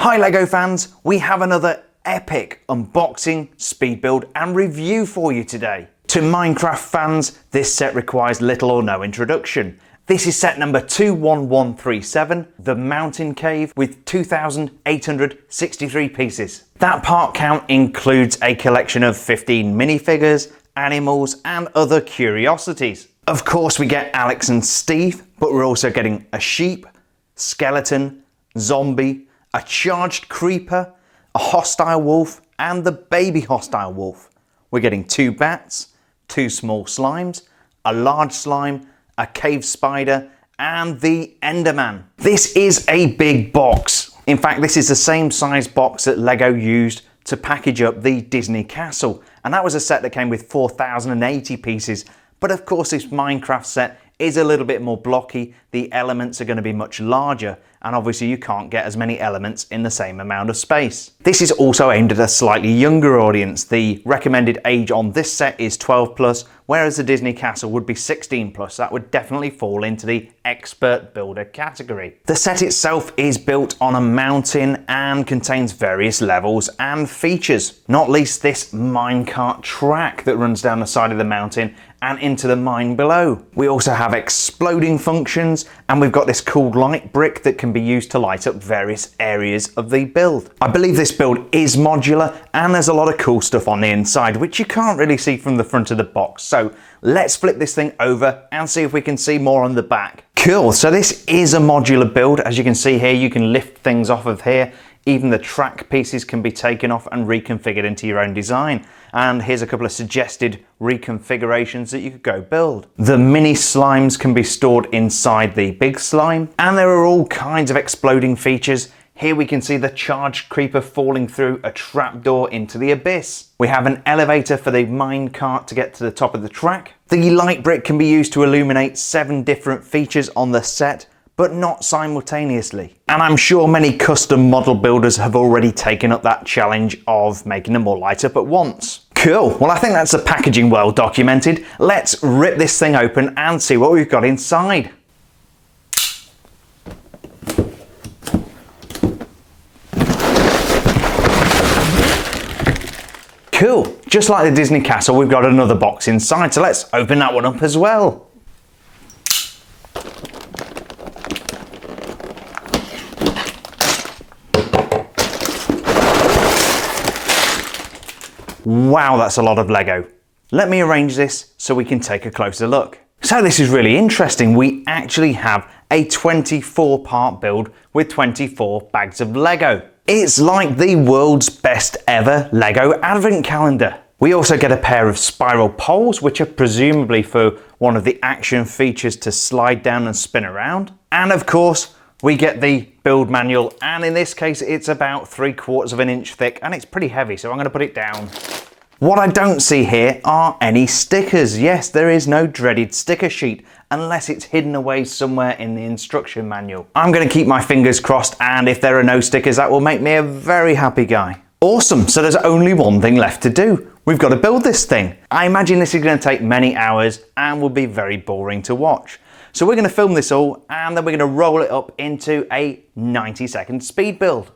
Hi LEGO fans, we have another epic unboxing, speed build and review for you today. To Minecraft fans, this set requires little or no introduction. This is set number 21137, the Mountain Cave, with 2,863 pieces. That part count includes a collection of 15 minifigures, animals and other curiosities. Of course we get Alex and Steve, but we're also getting a sheep, skeleton, zombie, a charged creeper, a hostile wolf and the baby hostile wolf. We're getting 2 bats, 2 small slimes, a large slime, a cave spider and the Enderman. This is a big box. In fact, this is the same size box that LEGO used to package up the Disney Castle, and that was a set that came with 4,080 pieces. But of course this Minecraft set is a little bit more blocky, the elements are going to be much larger, and obviously you can't get as many elements in the same amount of space. This is also aimed at a slightly younger audience. The recommended age on this set is 12+, whereas the Disney Castle would be 16+. That would definitely fall into the expert builder category. The set itself is built on a mountain and contains various levels and features, not least this Minecart Track that runs down the side of the mountain and into the mine below. We also have exploding functions, and we've got this cool light brick that can be used to light up various areas of the build. I believe this build is modular and there's a lot of cool stuff on the inside which you can't really see from the front of the box. So let's flip this thing over and see if we can see more on the back. Cool, so this is a modular build. As you can see here, you can lift things off of here. Even the track pieces can be taken off and reconfigured into your own design. And here's a couple of suggested reconfigurations that you could go build. The mini slimes can be stored inside the big slime, and there are all kinds of exploding features. Here we can see the charged creeper falling through a trapdoor into the abyss. We have an elevator for the minecart to get to the top of the track. The light brick can be used to illuminate 7 different features on the set, but not simultaneously. And I'm sure many custom model builders have already taken up that challenge of making them all light up at once. Cool, well I think that's the packaging well documented. Let's rip this thing open and see what we've got inside. Cool, just like the Disney Castle, we've got another box inside, so let's open that one up as well. Wow, that's a lot of LEGO. Let me arrange this so we can take a closer look. So this is really interesting. We actually have a 24-part build with 24 bags of LEGO. It's like the world's best ever LEGO advent calendar. We also get a pair of spiral poles, which are presumably for one of the action features to slide down and spin around. And of course, we get the build manual, and in this case it's about 3/4 of an inch thick and it's pretty heavy, so I'm going to put it down. What I don't see here are any stickers. Yes, there is no dreaded sticker sheet unless it's hidden away somewhere in the instruction manual. I'm going to keep my fingers crossed, and if there are no stickers, that will make me a very happy guy. Awesome, so there's only one thing left to do. We've got to build this thing. I imagine this is going to take many hours and will be very boring to watch. So we're going to film this all and then we're going to roll it up into a 90-second speed build.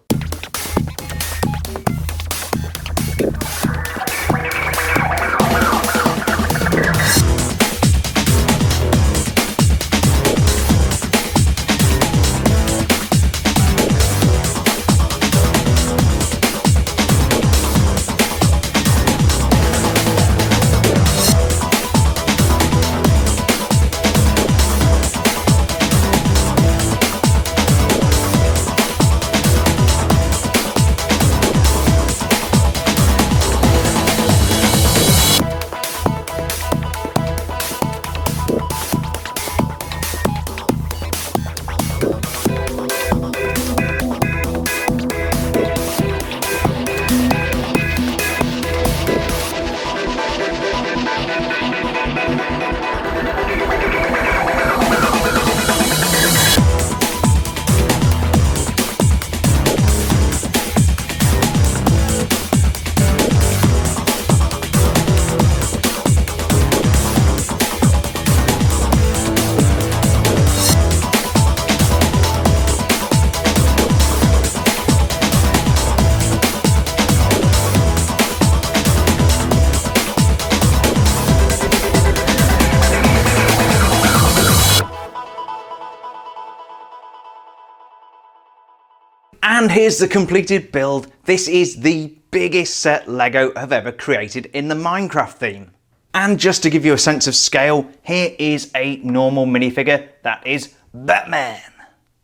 And here's the completed build. This is the biggest set Lego have ever created in the Minecraft theme. And just to give you a sense of scale, here is a normal minifigure that is Batman.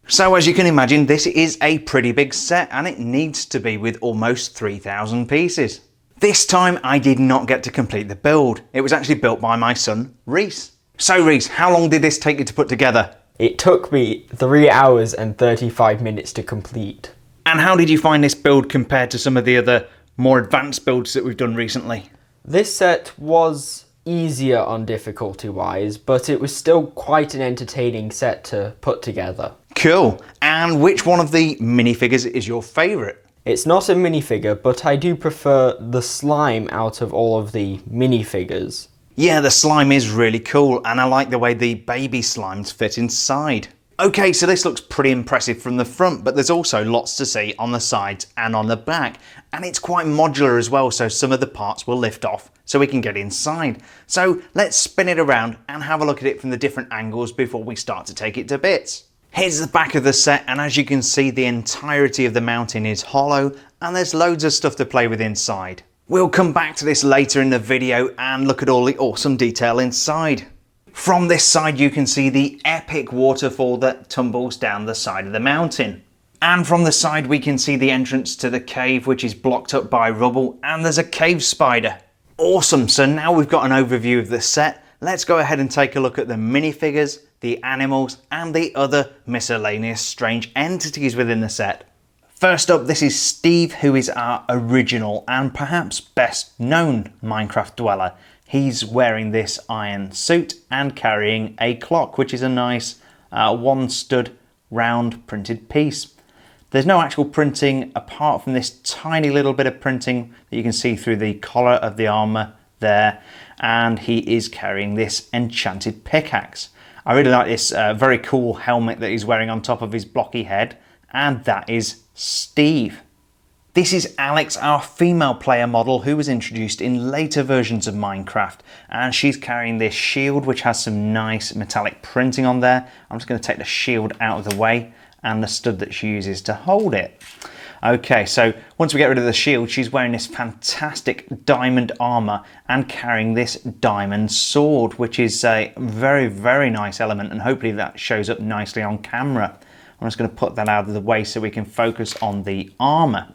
So as you can imagine, this is a pretty big set and it needs to be with almost 3,000 pieces. This time I did not get to complete the build. It was actually built by my son, Reese. So Reese, how long did this take you to put together? It took me 3 hours and 35 minutes to complete. And how did you find this build compared to some of the other more advanced builds that we've done recently? This set was easier on difficulty wise, but it was still quite an entertaining set to put together. Cool. And which one of the minifigures is your favourite? It's not a minifigure, but I do prefer the slime out of all of the minifigures. Yeah, the slime is really cool, and I like the way the baby slimes fit inside. Okay, so this looks pretty impressive from the front, but there's also lots to see on the sides and on the back. And it's quite modular as well, so some of the parts will lift off so we can get inside. So let's spin it around and have a look at it from the different angles before we start to take it to bits. Here's the back of the set, and as you can see, the entirety of the mountain is hollow, and there's loads of stuff to play with inside. We'll come back to this later in the video and look at all the awesome detail inside. From this side you can see the epic waterfall that tumbles down the side of the mountain. And from the side we can see the entrance to the cave, which is blocked up by rubble, and there's a cave spider. Awesome, so now we've got an overview of the set, let's go ahead and take a look at the minifigures, the animals, and the other miscellaneous strange entities within the set. First up, this is Steve, who is our original and perhaps best known Minecraft dweller. He's wearing this iron suit and carrying a clock, which is a nice one stud round printed piece. There's no actual printing apart from this tiny little bit of printing that you can see through the collar of the armor there, and he is carrying this enchanted pickaxe. I really like this very cool helmet that he's wearing on top of his blocky head, and that is Steve. This is Alex, our female player model, who was introduced in later versions of Minecraft, and she's carrying this shield which has some nice metallic printing on there. I'm just going to take the shield out of the way and the stud that she uses to hold it. Okay, so once we get rid of the shield, she's wearing this fantastic diamond armor and carrying this diamond sword, which is a very, very nice element, and hopefully that shows up nicely on camera. I'm just going to put that out of the way so we can focus on the armor.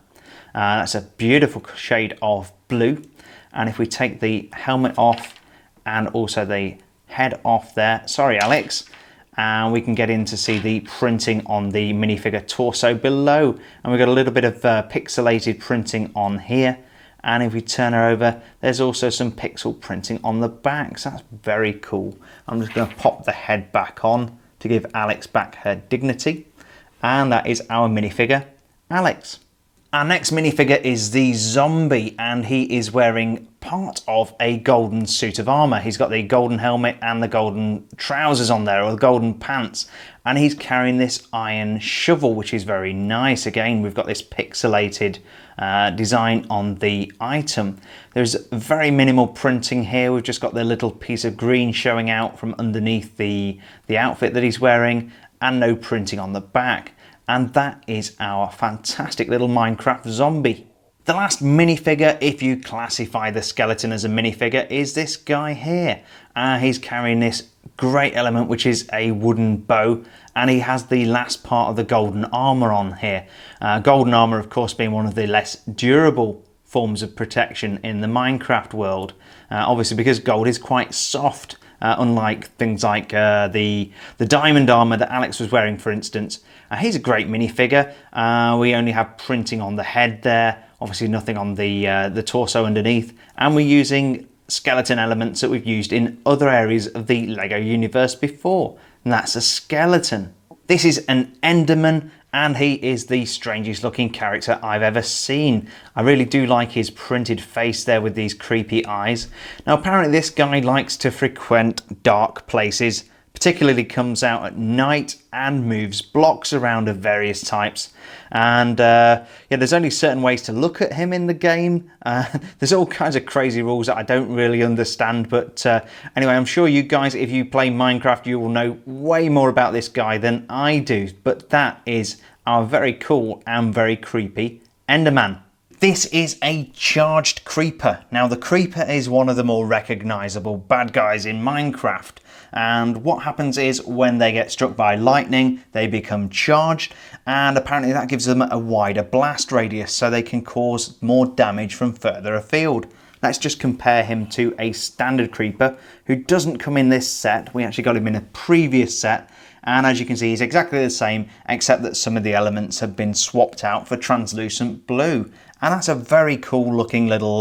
That's a beautiful shade of blue, and if we take the helmet off and also the head off there, sorry Alex, and we can get in to see the printing on the minifigure torso below, and we've got a little bit of pixelated printing on here, and if we turn her over, there's also some pixel printing on the back, so that's very cool. I'm just going to pop the head back on to give Alex back her dignity, and that is our minifigure Alex. Our next minifigure is the zombie, and he is wearing part of a golden suit of armor. He's got the golden helmet and the golden trousers on there, or the golden pants, and he's carrying this iron shovel, which is very nice. Again, we've got this pixelated design on the item. There's very minimal printing here. We've just got the little piece of green showing out from underneath the outfit that he's wearing, and no printing on the back. And that is our fantastic little Minecraft zombie. The last minifigure, if you classify the skeleton as a minifigure, is this guy here. He's carrying this great element, which is a wooden bow, and he has the last part of the golden armor on here. Golden armor, of course, being one of the less durable forms of protection in the Minecraft world. Obviously, because gold is quite soft, unlike things like the diamond armor that Alex was wearing, for instance. He's a great minifigure. We only have printing on the head there, obviously nothing on the torso underneath, and we're using skeleton elements that we've used in other areas of the Lego universe before, and that's a skeleton. This is an Enderman, and he is the strangest looking character I've ever seen. I really do like his printed face there with these creepy eyes. Now apparently this guy likes to frequent dark places, particularly comes out at night and moves blocks around of various types. And yeah, there's only certain ways to look at him in the game. There's all kinds of crazy rules that I don't really understand, but anyway, I'm sure you guys, if you play Minecraft, you will know way more about this guy than I do. But that is our very cool and very creepy Enderman. This is a charged creeper. Now the creeper is one of the more recognisable bad guys in Minecraft, and what happens is when they get struck by lightning they become charged, and apparently that gives them a wider blast radius so they can cause more damage from further afield. Let's just compare him to a standard creeper who doesn't come in this set. We actually got him in a previous set, and as you can see he's exactly the same except that some of the elements have been swapped out for translucent blue. And that's a very cool looking little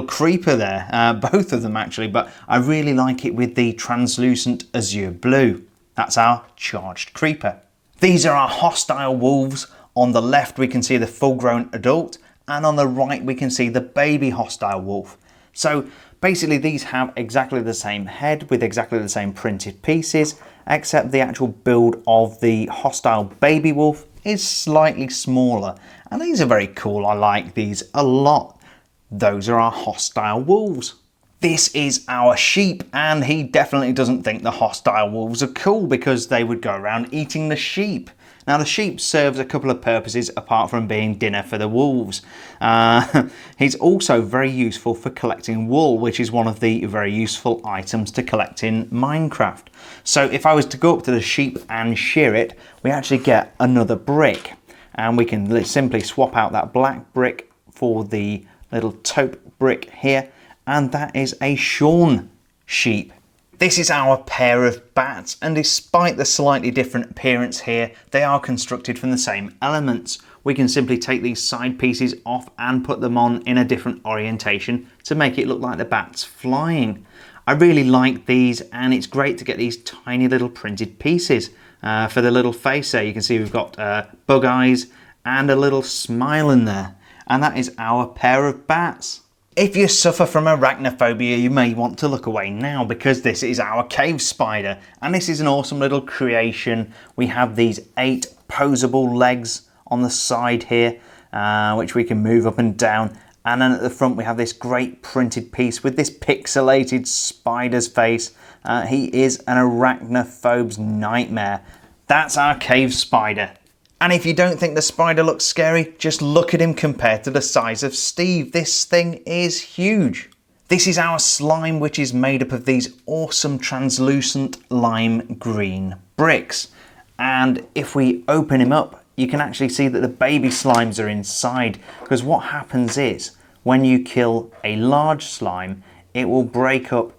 creeper there, both of them actually, but I really like it with the translucent azure blue. That's our charged creeper. These are our hostile wolves. On the left we can see the full grown adult, and on the right we can see the baby hostile wolf. So basically these have exactly the same head with exactly the same printed pieces, except the actual build of the hostile baby wolf is slightly smaller, and these are very cool. I like these a lot. Those are our hostile wolves. This is our sheep, and he definitely doesn't think the hostile wolves are cool because they would go around eating the sheep. Now the sheep serves a couple of purposes apart from being dinner for the wolves. He's also very useful for collecting wool, which is one of the very useful items to collect in Minecraft. So if I was to go up to the sheep and shear it, we actually get another brick, and we can simply swap out that black brick for the little taupe brick here, and that is a shorn sheep. This is our pair of bats, and despite the slightly different appearance here, they are constructed from the same elements. We can simply take these side pieces off and put them on in a different orientation to make it look like the bat's flying. I really like these, and it's great to get these tiny little printed pieces for the little face there. You can see we've got bug eyes and a little smile in there, and that is our pair of bats. If you suffer from arachnophobia, you may want to look away now because this is our cave spider, and this is an awesome little creation. We have these 8 posable legs on the side here, which we can move up and down, and then at the front we have this great printed piece with this pixelated spider's face. He is an arachnophobe's nightmare. That's our cave spider. And if you don't think the spider looks scary, just look at him compared to the size of Steve. This thing is huge. This is our slime, which is made up of these awesome translucent lime green bricks. And if we open him up, you can actually see that the baby slimes are inside, because what happens is when you kill a large slime, it will break up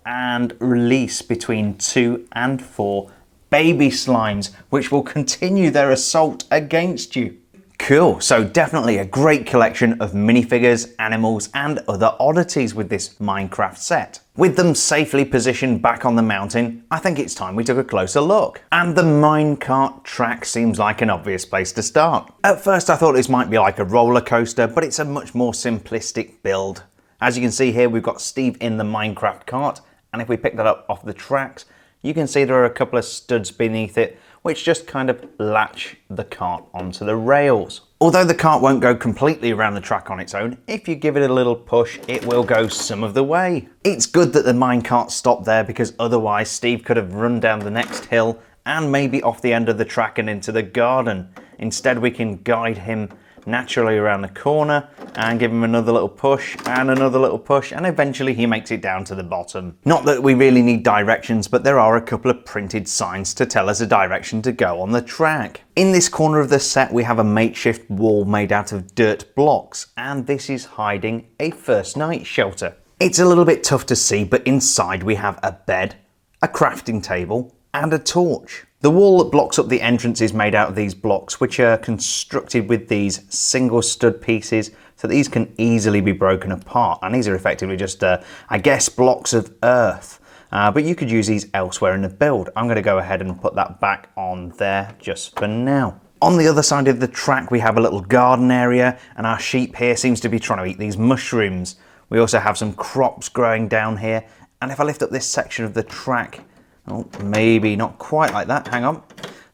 and release between 2 and 4 baby slimes, which will continue their assault against you. Cool, so definitely a great collection of minifigures, animals and other oddities with this Minecraft set. With them safely positioned back on the mountain, I think it's time we took a closer look. And the Minecart Track seems like an obvious place to start. At first I thought this might be like a roller coaster, but it's a much more simplistic build. As you can see here, we've got Steve in the Minecraft cart, and if we pick that up off the tracks, you can see there are a couple of studs beneath it which just kind of latch the cart onto the rails. Although the cart won't go completely around the track on its own, if you give it a little push, it will go some of the way. It's good that the minecart stopped there, because otherwise Steve could have run down the next hill and maybe off the end of the track and into the garden. Instead we can guide him naturally around the corner and give him another little push and another little push, and eventually he makes it down to the bottom. Not that we really need directions, but there are a couple of printed signs to tell us a direction to go on the track. In this corner of the set we have a makeshift wall made out of dirt blocks, and this is hiding a first night shelter. It's a little bit tough to see, but inside we have a bed, a crafting table and a torch. The wall that blocks up the entrance is made out of these blocks, which are constructed with these single stud pieces, so these can easily be broken apart. And these are effectively just, I guess, blocks of earth. But you could use these elsewhere in the build. I'm going to go ahead and put that back on there just for now. On the other side of the track, we have a little garden area, and our sheep here seems to be trying to eat these mushrooms. We also have some crops growing down here. And if I lift up this section of the track, oh, maybe not quite like that, hang on.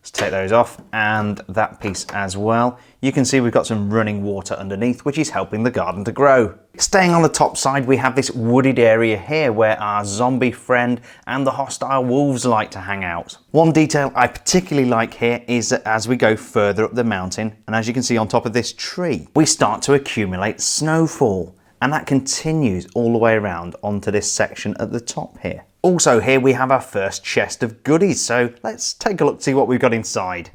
Let's take those off, and that piece as well. You can see we've got some running water underneath, which is helping the garden to grow. Staying on the top side, we have this wooded area here where our zombie friend and the hostile wolves like to hang out. One detail I particularly like here is that as we go further up the mountain, and as you can see on top of this tree, we start to accumulate snowfall. And that continues all the way around onto this section at the top here. Also here we have our first chest of goodies, so let's take a look to see what we've got inside.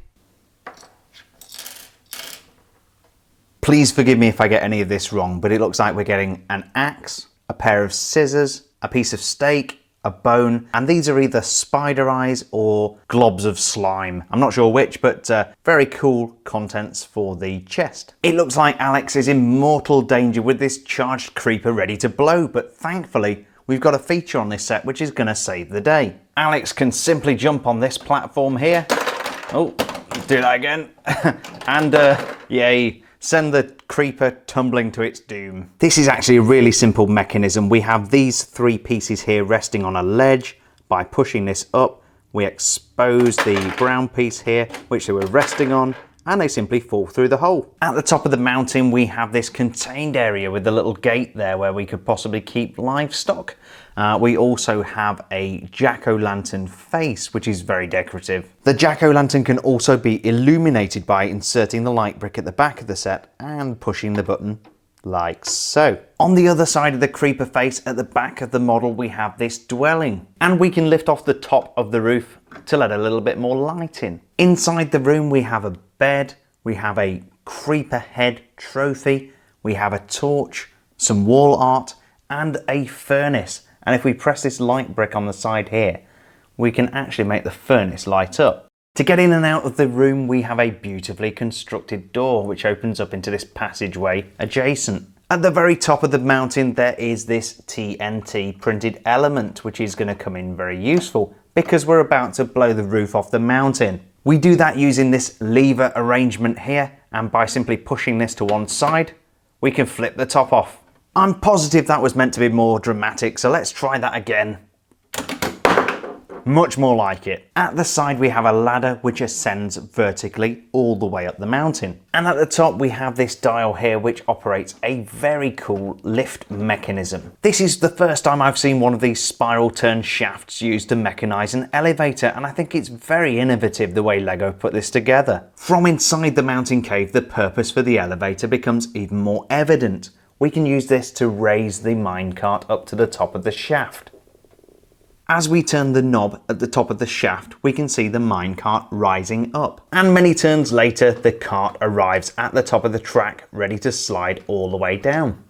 Please forgive me if I get any of this wrong, but it looks like we're getting an axe, a pair of scissors, a piece of steak, a bone, and these are either spider eyes or globs of slime. I'm not sure which, but very cool contents for the chest. It looks like Alex is in mortal danger with this charged creeper ready to blow, but thankfully we've got a feature on this set which is going to save the day. Alex can simply jump on this platform here. Oh, do that again. And yay. Send the creeper tumbling to its doom. This is actually a really simple mechanism. We have these three pieces here resting on a ledge. By pushing this up, we expose the brown piece here, which they were resting on, and they simply fall through the hole. At the top of the mountain, we have this contained area with a little gate there where we could possibly keep livestock. We also have a jack-o'-lantern face, which is very decorative. The jack-o'-lantern can also be illuminated by inserting the light brick at the back of the set and pushing the button like so. On the other side of the creeper face at the back of the model, we have this dwelling, and we can lift off the top of the roof to let a little bit more light in. Inside the room, we have a bed, we have a creeper head trophy, we have a torch, some wall art, and a furnace. And if we press this light brick on the side here, we can actually make the furnace light up. To get in and out of the room, we have a beautifully constructed door which opens up into this passageway adjacent. At the very top of the mountain, there is this TNT printed element, which is going to come in very useful because we're about to blow the roof off the mountain. We do that using this lever arrangement here, and by simply pushing this to one side, we can flip the top off. I'm positive that was meant to be more dramatic, so let's try that again. Much more like it. At the side we have a ladder which ascends vertically all the way up the mountain. And at the top we have this dial here which operates a very cool lift mechanism. This is the first time I've seen one of these spiral turn shafts used to mechanize an elevator, and I think it's very innovative the way LEGO put this together. From inside the mountain cave, the purpose for the elevator becomes even more evident. We can use this to raise the minecart up to the top of the shaft. As we turn the knob at the top of the shaft, we can see the minecart rising up. And many turns later, the cart arrives at the top of the track, ready to slide all the way down.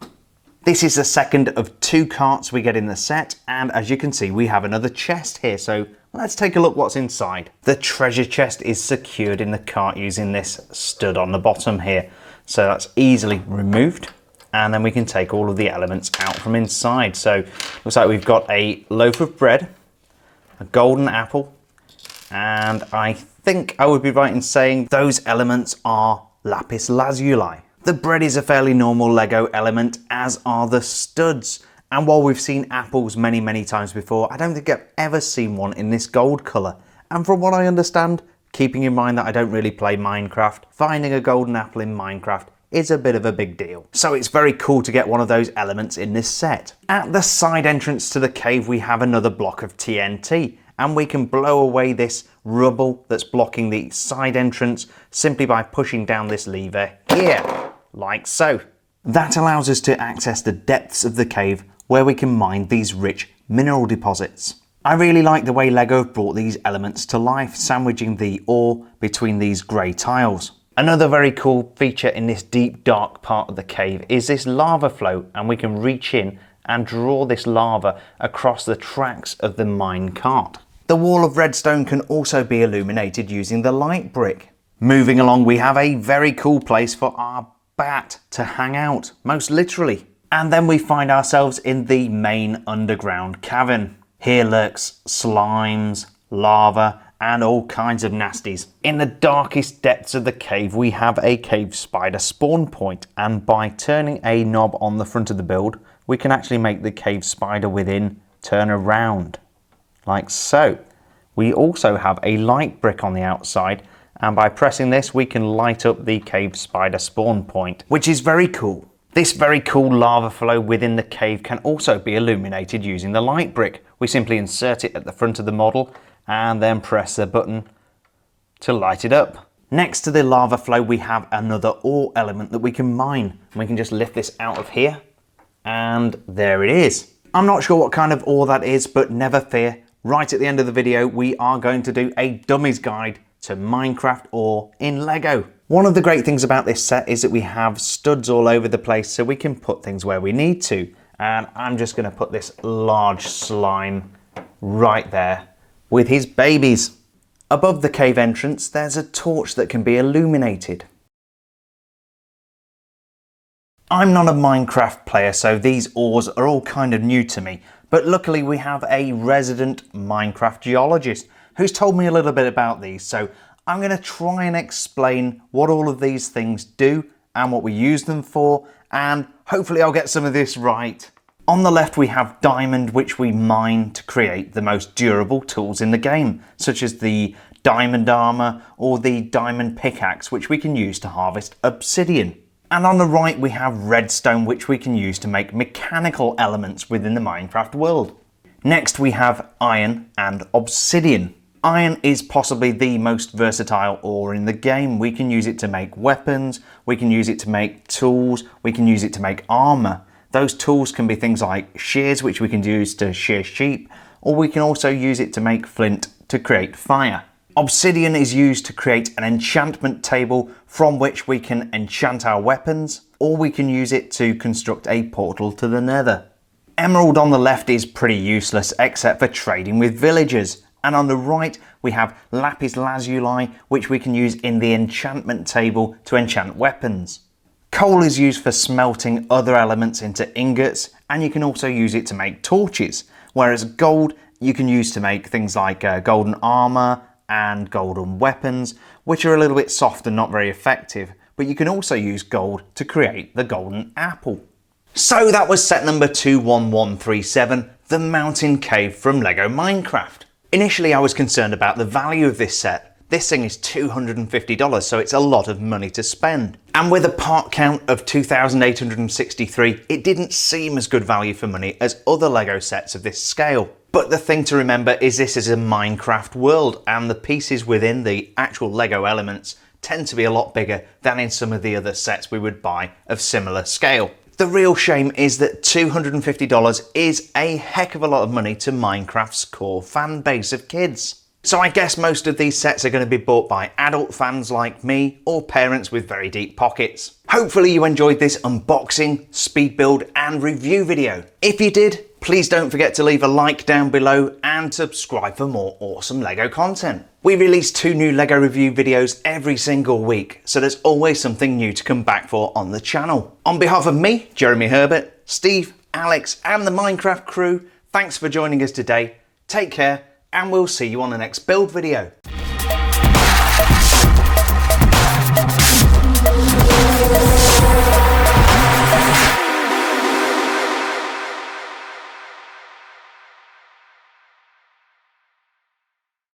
This is the second of two carts we get in the set, and as you can see, we have another chest here, so let's take a look what's inside. The treasure chest is secured in the cart using this stud on the bottom here, so that's easily removed. And then we can take all of the elements out from inside. So looks like we've got a loaf of bread, a golden apple, and I think I would be right in saying those elements are lapis lazuli. The bread is a fairly normal LEGO element, as are the studs. And while we've seen apples many times before, I don't think I've ever seen one in this gold colour. And from what I understand, keeping in mind that I don't really play Minecraft, finding a golden apple in Minecraft is a bit of a big deal. So it's very cool to get one of those elements in this set. At the side entrance to the cave, we have another block of TNT, and we can blow away this rubble that's blocking the side entrance simply by pushing down this lever here, like so. That allows us to access the depths of the cave where we can mine these rich mineral deposits. I really like the way LEGO have brought these elements to life, sandwiching the ore between these grey tiles. Another very cool feature in this deep dark part of the cave is this lava flow, and we can reach in and draw this lava across the tracks of the mine cart. The wall of redstone can also be illuminated using the light brick. Moving along, we have a very cool place for our bat to hang out, most literally. And then we find ourselves in the main underground cavern. Here lurks slimes, lava, and all kinds of nasties. In the darkest depths of the cave, we have a cave spider spawn point, and by turning a knob on the front of the build, we can actually make the cave spider within turn around, like so. We also have a light brick on the outside, and by pressing this we can light up the cave spider spawn point, which is very cool. This very cool lava flow within the cave can also be illuminated using the light brick. We simply insert it at the front of the model and then press the button to light it up. Next to the lava flow we have another ore element that we can mine. We can just lift this out of here and there it is. I'm not sure what kind of ore that is, but never fear. Right at the end of the video we are going to do a dummies guide to Minecraft ore in Lego. One of the great things about this set is that we have studs all over the place so we can put things where we need to. And I'm just going to put this large slime right there with his babies. Above the cave entrance there's a torch that can be illuminated. I'm not a Minecraft player, so these ores are all kind of new to me, but luckily we have a resident Minecraft geologist who's told me a little bit about these, so I'm going to try and explain what all of these things do and what we use them for, and hopefully I'll get some of this right. On the left we have diamond, which we mine to create the most durable tools in the game, such as the diamond armor or the diamond pickaxe, which we can use to harvest obsidian. And on the right we have redstone, which we can use to make mechanical elements within the Minecraft world. Next we have iron and obsidian. Iron is possibly the most versatile ore in the game. We can use it to make weapons, we can use it to make tools, we can use it to make armor. Those tools can be things like shears, which we can use to shear sheep, or we can also use it to make flint to create fire. Obsidian is used to create an enchantment table from which we can enchant our weapons, or we can use it to construct a portal to the nether. Emerald on the left is pretty useless except for trading with villagers, and on the right we have lapis lazuli, which we can use in the enchantment table to enchant weapons. Coal is used for smelting other elements into ingots, and you can also use it to make torches, whereas gold you can use to make things like golden armor and golden weapons, which are a little bit soft and not very effective, but you can also use gold to create the golden apple. So that was set number 21137, the mountain cave from Lego Minecraft. Initially I was concerned about the value of this set. This thing is $250, so it's a lot of money to spend. And with a part count of 2,863, it didn't seem as good value for money as other Lego sets of this scale. But the thing to remember is this is a Minecraft world, and the pieces within the actual Lego elements tend to be a lot bigger than in some of the other sets we would buy of similar scale. The real shame is that $250 is a heck of a lot of money to Minecraft's core fan base of kids. So I guess most of these sets are going to be bought by adult fans like me or parents with very deep pockets. Hopefully you enjoyed this unboxing, speed build and review video. If you did, please don't forget to leave a like down below and subscribe for more awesome Lego content. We release 2 new Lego review videos every single week, so there's always something new to come back for on the channel. On behalf of me, Jeremy Herbert, Steve, Alex and the Minecraft crew, thanks for joining us today. Take care, and we'll see you on the next build video.